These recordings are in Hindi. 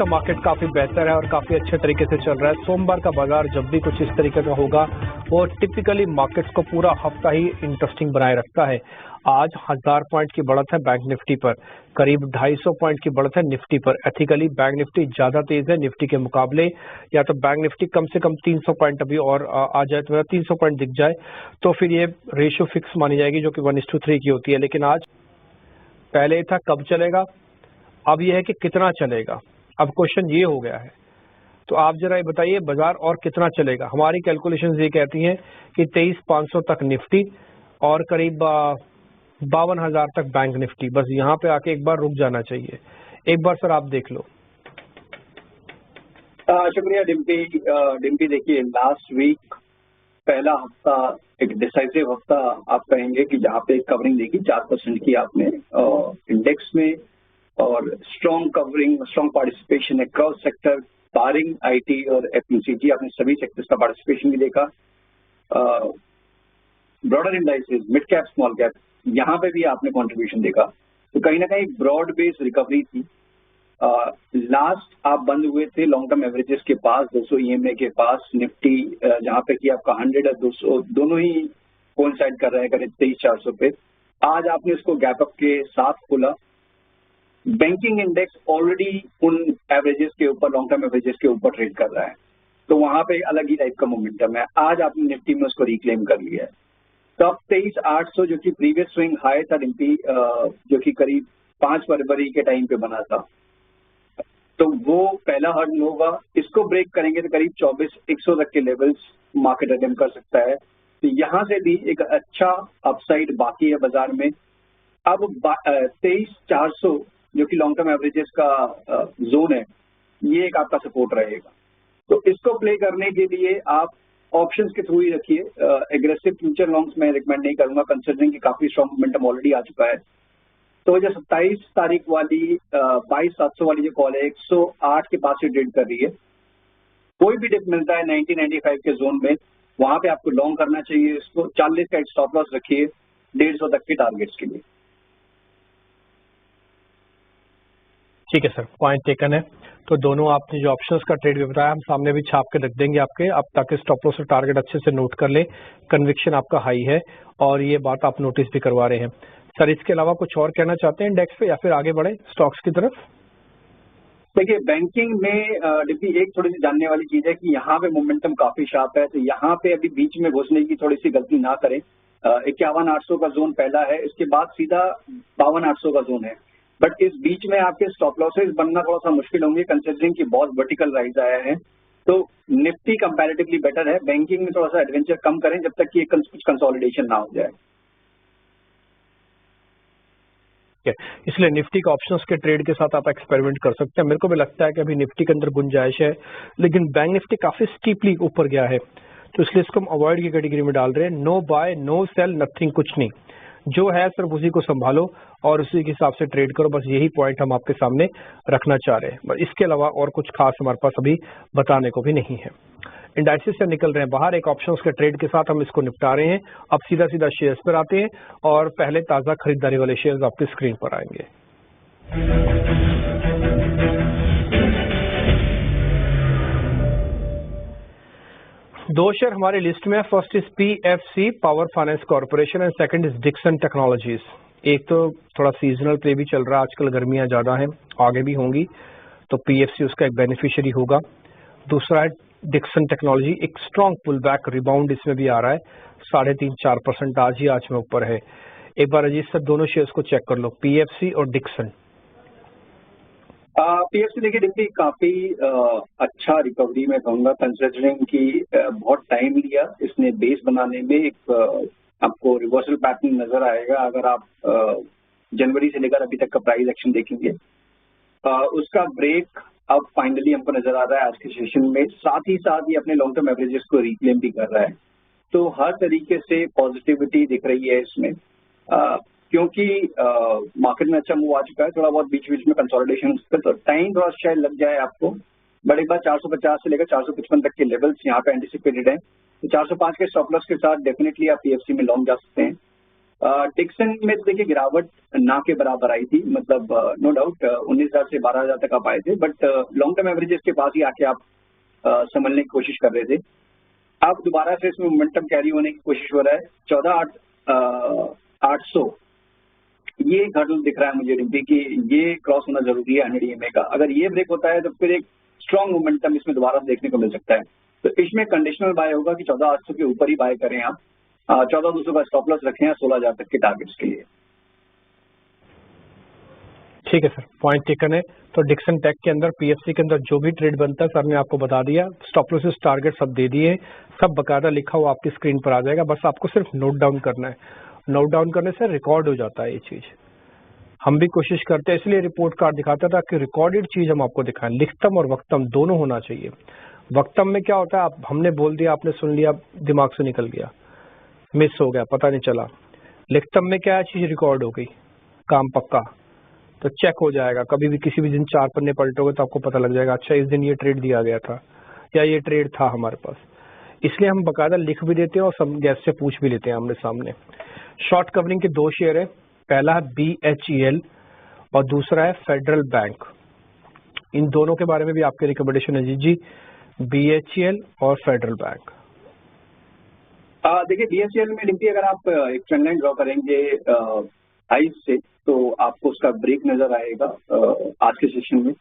का मार्केट काफी बेहतर है और काफी अच्छे तरीके से चल रहा है। सोमवार का बाजार जब भी कुछ इस तरीके का होगा वो टिपिकली मार्केट्स को पूरा हफ्ता ही इंटरेस्टिंग बनाए रखता है। आज 1000 पॉइंट की बढ़त है बैंक निफ्टी पर, करीब 250 पॉइंट की बढ़त है निफ्टी पर। एथिकली बैंक निफ्टी ज्यादा तेज है निफ्टी के मुकाबले, या तो बैंक निफ्टी कम से कम 300 पॉइंट अभी और आ जाए तो 300 पॉइंट दिख जाए तो फिर ये रेशियो फिक्स मानी जाएगी जो कि 1:3 की होती है। लेकिन आज पहले था कब चलेगा, अब यह है कि कितना चलेगा। अब क्वेश्चन ये हो गया है, तो आप जरा ये बताइए बाजार और कितना चलेगा। हमारी कैलकुलेशंस ये कहती हैं कि 23,500 तक निफ्टी और करीब 52,000 तक बैंक निफ्टी। बस यहाँ पे आके एक बार रुक जाना चाहिए। एक बार सर आप देख लो। शुक्रिया डिम्पी देखिए, लास्ट वीक पहला हफ्ता एक डिसाइसिव हफ्ता आप कहेंगे कि जहाँ पे कवरिंग देखी 4% की आपने इंडेक्स में, और strong covering, strong participation across sector, barring IT और एफएमसीजी, आपने सभी सेक्टर्स का पार्टिसिपेशन भी देखा। Broader indices, mid cap, small cap, यहाँ पे भी आपने कंट्रीब्यूशन देखा। तो कहीं ना कहीं ब्रॉड बेस रिकवरी थी। लास्ट आप बंद हुए थे लॉन्ग टर्म एवरेजेस के पास, 200 ईएमए के पास। निफ्टी जहाँ पे कि आपका 100 और 200 दोनों ही कोइंसाइड कर रहे हैं करीब 23,400 पे। आज आपने इसको गैप अप के साथ खोला। बैंकिंग इंडेक्स ऑलरेडी उन एवरेजेस के ऊपर, लॉन्ग टर्म एवरेजेस के ऊपर ट्रेड कर रहा है, तो वहां पे अलग ही टाइप का मोमेंटम है। आज आपने निफ्टी में उसको रिक्लेम कर लिया है। तो अब 23,800 जो कि प्रीवियस स्विंग हाई था निफ्टी, जो कि करीब 5 फरवरी के टाइम पे बना था, तो वो पहला हर्डल होगा। इसको ब्रेक करेंगे तो करीब 24,100 तक के लेवल्स मार्केट अटेम्प्ट कर सकता है। तो यहाँ से भी एक अच्छा अपसाइड बाकी है बाजार में। अब 23,400 जो कि लॉन्ग टर्म एवरेजेस का जोन है, ये एक आपका सपोर्ट रहेगा। तो इसको प्ले करने के लिए आप ऑप्शंस के थ्रू ही रखिए। एग्रेसिव फ्यूचर लॉन्ग्स मैं रिकमेंड नहीं करूंगा, कंसिडरिंग कि काफी स्ट्रॉन्ग मोमेंटम ऑलरेडी आ चुका है। तो जो 27 तारीख वाली 22,700 वाली जो कॉल है 108 के पास से ट्रेड कर रही है। कोई भी डिप मिलता है 90-95 के जोन में, वहां पे आपको लॉन्ग करना चाहिए। इसको 40 का एक स्टॉप लॉस रखिए 150 तक के टारगेट्स के लिए। ठीक है सर, पॉइंट टेकन है। तो दोनों आपने जो ऑप्शंस का ट्रेड भी बताया हम सामने भी छाप के रख देंगे आपके, अब ताकि स्टॉप लॉस और टारगेट अच्छे से नोट कर ले। कन्विक्शन आपका हाई है और ये बात आप नोटिस भी करवा रहे हैं। सर इसके अलावा कुछ और कहना चाहते हैं इंडेक्स पे, या फिर आगे बढ़े स्टॉक्स की तरफ? देखिए, बैंकिंग में डिप्टी एक थोड़ी सी जानने वाली चीज है कि यहाँ पे मोमेंटम काफी शार्प है, तो यहाँ पे अभी बीच में घुसने की थोड़ी सी गलती ना करें। 51,800 का जोन पहला है, इसके बाद सीधा 52,800 का जोन है। बट इस बीच में आपके स्टॉप लॉसेस बनना थोड़ा सा मुश्किल होंगे, कंसिडरिंग कि बहुत वर्टिकल राइज आया है। तो निफ्टी कंपैरेटिवली बेटर है। बैंकिंग में थोड़ा सा एडवेंचर कम करें जब तक कि कुछ कंसोलिडेशन ना हो जाए। इसलिए निफ्टी के ऑप्शंस के ट्रेड के साथ आप एक्सपेरिमेंट कर सकते हैं। मेरे को भी लगता है कि अभी निफ्टी के अंदर गुंजाइश है, लेकिन बैंक निफ्टी काफी स्टीपली ऊपर गया है, तो इसलिए इसको हम अवॉइड की कैटेगरी में डाल रहे हैं। No buy, no sell, nothing, कुछ नहीं। जो है सिर्फ उसी को संभालो और उसी के हिसाब से ट्रेड करो। बस यही पॉइंट हम आपके सामने रखना चाह रहे हैं। बस इसके अलावा और कुछ खास हमारे पास अभी बताने को भी नहीं है। इंडाइसिस से निकल रहे हैं बाहर, एक ऑप्शंस के ट्रेड के साथ हम इसको निपटा रहे हैं। अब सीधा सीधा शेयर्स पर आते हैं और पहले ताजा खरीदारी वाले शेयर्स आपकी स्क्रीन पर आएंगे। दो शेयर हमारी लिस्ट में है। First is PFC, power finance corporation, and second is Dixon technologies. एक तो थोड़ा सीजनल प्ले भी चल रहा है, आजकल गर्मियां ज्यादा हैं, आगे भी होंगी, तो पीएफसी उसका एक बेनिफिशियरी होगा। दूसरा है डिक्सन टेक्नोलॉजी, एक स्ट्रॉन्ग पुल बैक रिबाउंड इसमें भी आ रहा है, 3.5-4% आज में ऊपर है। एक बार अजीत सर दोनों शेयर्स को चेक कर लो, पीएफसी और डिक्सन। पीएफसी देखिए डिप्टी काफी अच्छा रिकवरी में कहूंगा, कंसिडरिंग कि बहुत टाइम लिया इसने बेस बनाने में। एक आपको रिवर्सल पैटर्न नजर आएगा अगर आप जनवरी से लेकर अभी तक का प्राइस एक्शन देखेंगे। उसका ब्रेक अब फाइनली हमको नजर आ रहा है आज के सेशन में। साथ ही साथ ये अपने लॉन्ग टर्म एवरेजेस को रिक्लेम भी कर रहा है, तो हर तरीके से पॉजिटिविटी दिख रही है इसमें। क्योंकि मार्केट में अच्छा मूव आ चुका है, थोड़ा बहुत बीच बीच में कंसोलिडेशन, तो टाइम थोड़ा शायद लग जाए आपको। बट एक बार 450 से लेकर 455 तक के लेवल्स यहाँ पे एंटिसिपेटेड हैं, तो 405 के स्टॉप लॉस के साथ डेफिनेटली आप पीएफसी में लॉन्ग जा सकते हैं। डिक्सन में तो देखिए गिरावट ना के बराबर आई थी, मतलब नो डाउट 19,000 से 12,000 तक आप आए थे, बट लॉन्ग टर्म एवरेजेस के पास ही आके आप संभलने की कोशिश कर रहे थे। अब दोबारा से इसमें मोमेंटम कैरी होने की कोशिश हो रहा है। 14,800 ये हर्डल दिख रहा है मुझे रिम्पी कि ये क्रॉस होना जरूरी है 100 EMA का। अगर ये ब्रेक होता है तो फिर एक स्ट्रॉन्ग मोमेंटम इसमें दोबारा देखने को मिल सकता है। तो इसमें कंडीशनल बाय होगा कि 14,800 के ऊपर ही बाय करें आप। 14,200 का स्टॉप लॉस रखें 16,000 तक के टारगेट्स के लिए। ठीक है सर, पॉइंट टेकन है। तो डिक्सन टेक के अंदर पीएफसी के अंदर जो भी ट्रेड बनता है सर ने आपको बता दिया, स्टॉप लॉसेस टारगेट सब दे दिए, सब बकायदा लिखा हुआ आपकी स्क्रीन पर आ जाएगा, बस आपको सिर्फ नोट डाउन करना है। नोट डाउन करने से रिकॉर्ड हो जाता है ये चीज। हम भी कोशिश करते हैं, इसलिए रिपोर्ट कार्ड दिखाता था कि रिकॉर्डेड चीज हम आपको दिखाएं। लिखतम और वक्तम दोनों होना चाहिए। वक्तम में क्या होता है, आप हमने बोल दिया, आपने सुन लिया, दिमाग से निकल गया, मिस हो गया, पता नहीं चला। लिखतम में क्या चीज रिकॉर्ड हो गई, काम पक्का, तो चेक हो जाएगा। कभी भी किसी भी दिन 4 पन्ने पलटोगे तो आपको पता लग जाएगा, अच्छा इस दिन ये ट्रेड दिया गया था या ये ट्रेड था हमारे पास। इसलिए हम बकायदा लिख भी देते हैं और सब गैस से पूछ भी लेते हैं आमने सामने। शॉर्ट कवरिंग के 2 शेयर है, पहला है BHEL और दूसरा है फेडरल बैंक। इन दोनों के बारे में भी आपके रिकमेंडेशन है जी, BHEL और फेडरल बैंक। देखिए BHEL में रिम्पी अगर आप एक ट्रेंड लाइन ड्रॉ करेंगे हाइज से तो आपको उसका ब्रेक नजर आएगा आज के सेशन में,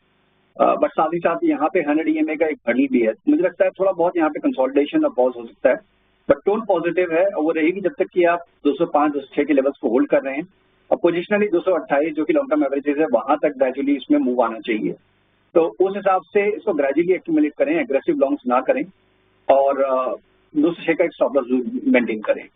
बट साथ ही साथ यहाँ पे 100 EMA का एक हर्डल भी है। मुझे लगता है थोड़ा बहुत यहाँ पे कंसोलिडेशन और पॉज हो सकता है, बट टोन पॉजिटिव है और वो रहेगी जब तक कि आप 205-206 के लेवल्स को होल्ड कर रहे हैं और पोजिशनली 228 जो कि लॉन्ग टर्म एवरेजेस है वहां तक ग्रेजुअली इसमें मूव आना चाहिए। तो उस हिसाब से इसको ग्रेजुअली एक्यूमुलेट करें, एग्रेसिव लॉन्ग्स ना करें और 206 का एक स्टॉप लॉस मेंटेन करें।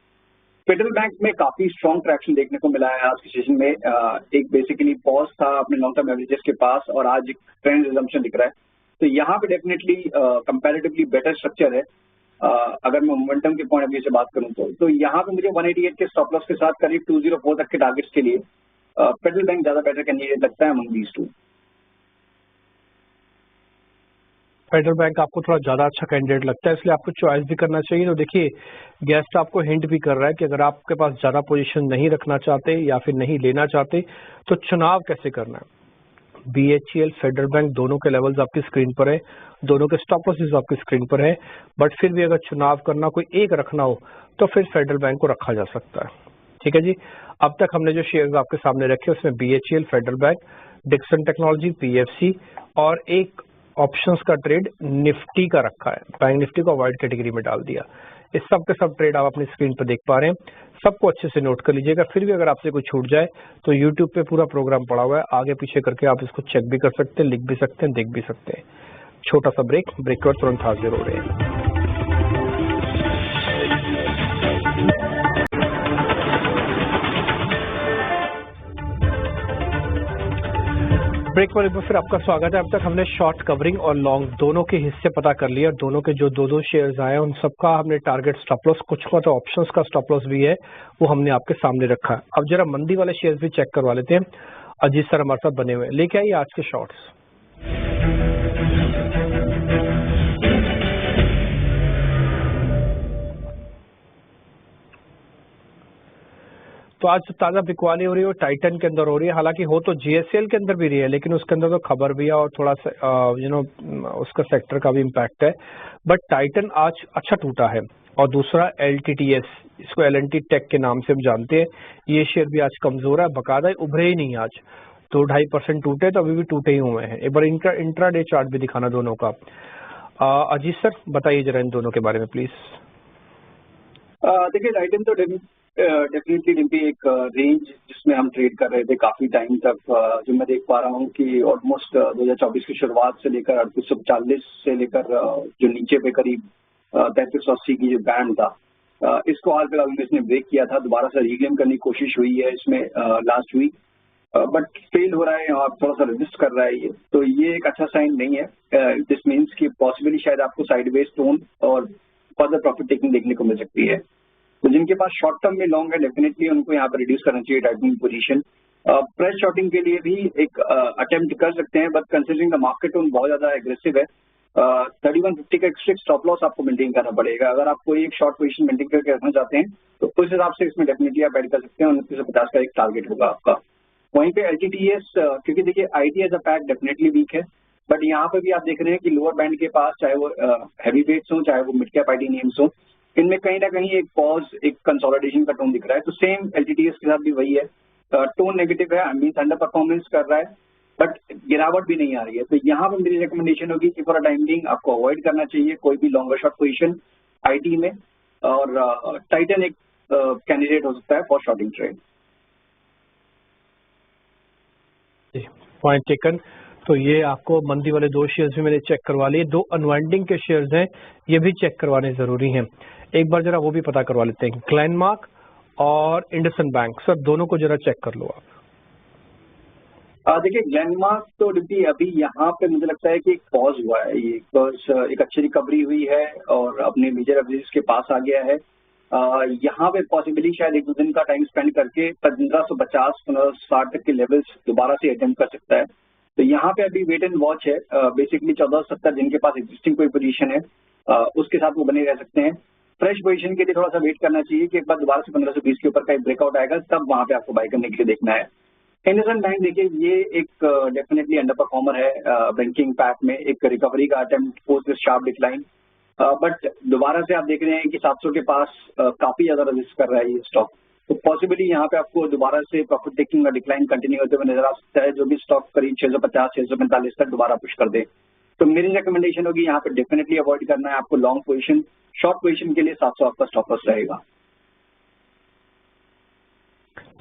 फेडरल बैंक में काफी स्ट्रॉन्ग ट्रैक्शन देखने को मिला है आज के सेशन में। एक बेसिकली पॉज था अपने लॉन्ग टर्म एवरेजेस के पास और आज एक ट्रेंड रिजम्पशन दिख रहा है, तो यहाँ पे डेफिनेटली कंपैरेटिवली बेटर स्ट्रक्चर है। अगर मैं मोमेंटम के पॉइंट ऑफ व्यू से बात करूं तो यहाँ पे मुझे 188 के स्टॉप लॉस के साथ करीब 204 तक के टारगेट्स के लिए फेडरल बैंक ज्यादा बेटर कैंडिडेट लगता है among these two. Federal bank आपको थोड़ा ज्यादा अच्छा कैंडिडेट लगता है, इसलिए आपको चॉइस भी करना चाहिए। तो देखिए गेस्ट आपको हिंट भी कर रहा है कि अगर आपके पास ज्यादा पोजीशन नहीं रखना चाहते या फिर नहीं लेना चाहते तो चुनाव कैसे करना है। BHEL फेडरल बैंक दोनों के लेवल्स आपकी स्क्रीन पर है, दोनों के स्टॉप लॉसेस आपकी स्क्रीन पर है, बट फिर भी अगर चुनाव करना, कोई एक रखना हो तो फिर फेडरल बैंक को रखा जा सकता है। ठीक है जी। अब तक हमने जो शेयर्स आपके सामने रखे उसमें BHEL federal bank, Dixon technology, PFC और एक ऑप्शंस का ट्रेड निफ्टी का रखा है। बैंक निफ्टी को अवॉइड कैटेगरी में डाल दिया। इस सब के सब ट्रेड आप अपनी स्क्रीन पर देख पा रहे हैं, सबको अच्छे से नोट कर लीजिएगा। फिर भी अगर आपसे कुछ छूट जाए तो यूट्यूब पे पूरा प्रोग्राम पड़ा हुआ है, आगे पीछे करके आप इसको चेक भी कर सकते हैं, लिख भी सकते हैं, देख भी सकते हैं। छोटा सा ब्रेक के बाद तुरंत हाजिर हो रहे हैं। ब्रेक पर एक बार फिर आपका स्वागत है। अब तक हमने शॉर्ट कवरिंग और लॉन्ग दोनों के हिस्से पता कर लिए और दोनों के जो 2-2 शेयर्स आए उन सबका हमने टारगेट स्टॉप लॉस, कुछ का तो ऑप्शंस का स्टॉप लॉस भी है, वो हमने आपके सामने रखा है। अब जरा मंदी वाले शेयर्स भी चेक करवा लेते हैं। अजीत सर हमारे साथ बने हुए, लेके आइए आज के शॉर्ट्स। तो आज ताजा बिकवाली हो रही है और टाइटन के अंदर हो रही है, हालांकि हो तो GSL के अंदर भी रही है, लेकिन उसके अंदर तो खबर भी है और थोड़ा सा उसका सेक्टर का भी इम्पैक्ट है। बट टाइटन आज अच्छा टूटा है। और दूसरा LTTS, इसको L&T टेक के नाम से हम जानते हैं, ये शेयर भी आज कमजोर है, बकायदा उभरे ही नहीं आज, 2-2.5% टूटे, तो अभी भी टूटे ही हुए हैं। एक बार इंट्राडे चार्ट भी दिखाना दोनों का। अजीत सर बताइए जरा इन दोनों के बारे में प्लीज। देखिए टाइटन तो डेफिनेटली रिम्पी एक रेंज जिसमें हम ट्रेड कर रहे थे काफी टाइम तक, जो मैं देख पा रहा हूँ कि ऑलमोस्ट 2024 की शुरुआत से लेकर 3840 से लेकर जो नीचे पे करीब 3380 की जो बैंड था, इसको हाल फिलहाल में इसने ब्रेक किया था। दोबारा से रीगेन करने की कोशिश हुई है इसमें लास्ट वीक, बट फेल हो रहा है और थोड़ा सा रेजिस्ट कर रहा है ये, तो ये एक अच्छा साइन नहीं है। दिस मीन्स कि पॉसिबली शायद आपको साइडवेज टोन और फर्दर प्रॉफिट टेकिंग देखने को मिल सकती है। तो जिनके पास शॉर्ट टर्म में लॉन्ग है डेफिनेटली उनको यहाँ पर रिड्यूस करना चाहिए टाइटनिंग पोजीशन। प्रेस शॉर्टिंग के लिए भी एक अटेम्प्ट कर सकते हैं, but considering the market tone बहुत ज्यादा एग्रेसिव है, 3150 का एक स्ट्रिक्ट स्टॉप लॉस आपको मेंटेन करना पड़ेगा। अगर आप कोई एक शॉर्ट पोजीशन मेंटेन करके रखना चाहते हैं तो उस हिसाब से इसमें डेफिनेटली आप ऐड कर सकते हैं। 2950 का एक टारगेट होगा आपका। वहीं पे LTTS, क्योंकि देखिए IT as a pack definitely weak है, बट यहाँ पे भी आप देख रहे हैं कि लोअर बैंड के पास चाहे वो हैवी वेट्स हो, चाहे वो मिड कैप IT नेम्स हो, इनमें कहीं ना कहीं एक पॉज, एक कंसोलिडेशन का टोन दिख रहा है। तो सेम LTTS के साथ भी वही है, टोन नेगेटिव है, मीन्स अंडर परफॉर्मेंस कर रहा है, बट गिरावट भी नहीं आ रही है। तो यहाँ पे मेरी रिकमेंडेशन होगी कि फॉर अ टाइम बिंग आपको अवॉइड करना चाहिए कोई भी लॉन्गर शॉर्ट पोजीशन IT में, और टाइटन एक कैंडिडेट हो सकता है for shorting trade. Point taken. तो ये आपको मंदी वाले दो शेयर्स भी मैंने चेक करवा लिए, दो अनवाइंडिंग के शेयर्स हैं, ये भी चेक करवाने जरूरी हैं। एक बार जरा वो भी पता करवा लेते हैं, ग्लेनमार्क और इंडसइंड बैंक। सर दोनों को जरा चेक कर लो आप। देखिए ग्लेनमार्क तो डिप्टी अभी यहाँ पे मुझे लगता है कि एक पॉज हुआ है, ये बिकॉज एक अच्छी रिकवरी हुई है और अपने मेजर एवरेज के पास आ गया है। यहाँ पे पॉसिबली शायद एक दो दिन का टाइम स्पेंड करके 1550-1560 तक के लेवल्स दोबारा से अटेम्प्ट कर सकता है। तो यहाँ पे अभी वेट एंड वॉच है। बेसिकली 1470 जिनके पास एग्जिस्टिंग कोई पोजीशन है उसके साथ वो बने रह सकते हैं। फ्रेश पोजीशन के लिए थोड़ा सा वेट करना चाहिए कि एक बार दोबारा से 1520 के ऊपर का एक ब्रेकआउट आएगा, तब वहां पे आपको बाय करने के लिए देखना है। इंडसइंड बैंक देखिए ये एक डेफिनेटली अंडर परफॉर्मर है बैंकिंग पैक में, एक रिकवरी का attempt post this sharp decline, but दोबारा से आप देख रहे हैं कि 700 के पास काफी ज्यादा रजिस्ट कर रहा है ये स्टॉक। तो पॉसिबली यहाँ पे आपको दोबारा से प्रॉफिट टेकिंग का डिक्लाइन कंटिन्यू होते हुए नजर आ सकता है, जो भी स्टॉक करीब 650-645 तक दोबारा पुश कर दे। तो मेरी रिकमेंडेशन होगी यहाँ पे डेफिनेटली अवॉइड करना है आपको लॉन्ग पोजीशन। शॉर्ट पोजीशन के लिए 700 आपका स्टॉप लॉस रहेगा।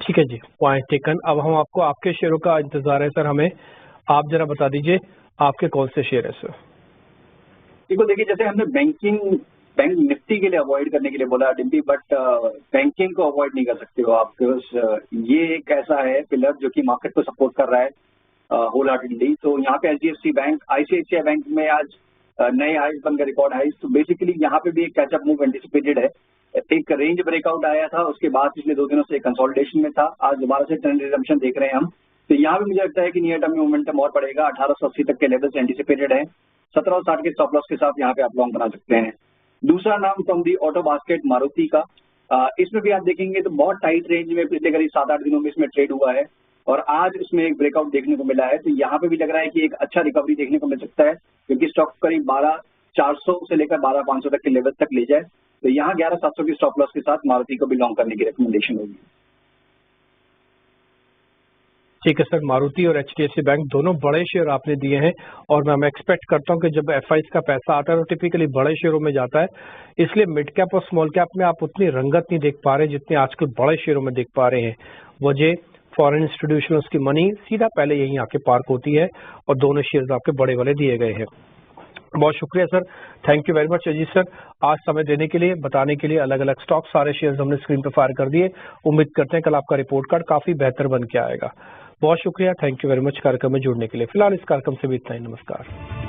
ठीक है जी, पॉइंट टेकन। अब हम आपको आपके शेयरों का इंतजार है सर, हमें आप जरा बता दीजिए आपके कौन से शेयर है सर। देखो देखिए, जैसे हमने बैंक निफ्टी के लिए अवॉइड करने के लिए बोला डिम्पी, बट बैंकिंग को अवॉइड नहीं कर सकते हो आप, बिकॉज ये एक ऐसा है पिलर जो कि मार्केट को सपोर्ट कर रहा है होल हार्टेडली। तो यहाँ पे HDFC बैंक, ICICI बैंक में आज नए हाइज बनकर रिकॉर्ड हाइज। तो बेसिकली यहाँ पे भी एक कैचअप मूव एंटिसिपेटेड है। एक रेंज ब्रेकआउट आया था, उसके बाद पिछले 2 दिनों से कंसोलिडेशन में था, आज दोबारा से ट्रेंड रिजम्पशन देख रहे हैं हम। तो यहाँ भी मुझे लगता है कि नियर टर्म में मोमेंटम और बढ़ेगा। 1880 तक के लेवल्स एंटिसिपेटेड है। 1760 के स्टॉप लॉस के साथ यहाँ पे आप लॉन्ग बना सकते हैं। दूसरा नाम from the auto basket Maruti का, इसमें भी आप देखेंगे तो बहुत टाइट रेंज में पिछले करीब 7-8 दिनों में इसमें ट्रेड हुआ है और आज उसमें एक ब्रेकआउट देखने को मिला है। तो यहाँ पे भी लग रहा है कि एक अच्छा रिकवरी देखने को मिल सकता है, क्योंकि स्टॉक करीब 12400 से लेकर 12500 तक के लेवल तक ले जाए। तो यहाँ 11700 की स्टॉप लॉस के साथ मारुति को भी लॉन्ग करने की रिकमेंडेशन होगी। ठीक है सर, मारुति और HDFC बैंक दोनों बड़े शेयर आपने दिए हैं, और मैं एक्सपेक्ट करता हूं कि जब FIs का पैसा आता है तो टिपिकली बड़े शेयरों में जाता है, इसलिए मिड कैप और स्मॉल कैप में आप उतनी रंगत नहीं देख पा रहे जितनी आजकल बड़े शेयरों में देख पा रहे हैं। वजह फॉरेन इंस्टीट्यूशनल्स की मनी सीधा पहले यहीं आके पार्क होती है, और दोनों शेयर्स आपके बड़े वाले दिए गए हैं। बहुत शुक्रिया sir, thank you very much Ajit sir, आज समय देने के लिए, बताने के लिए। अलग अलग स्टॉक सारे शेयर्स हमने स्क्रीन पर फायर कर दिए। उम्मीद करते हैं कल आपका रिपोर्ट कार्ड काफी बेहतर बन के आएगा। बहुत शुक्रिया, थैंक यू वेरी मच कार्यक्रम में जुड़ने के लिए। फिलहाल इस कार्यक्रम से भी इतना ही, नमस्कार।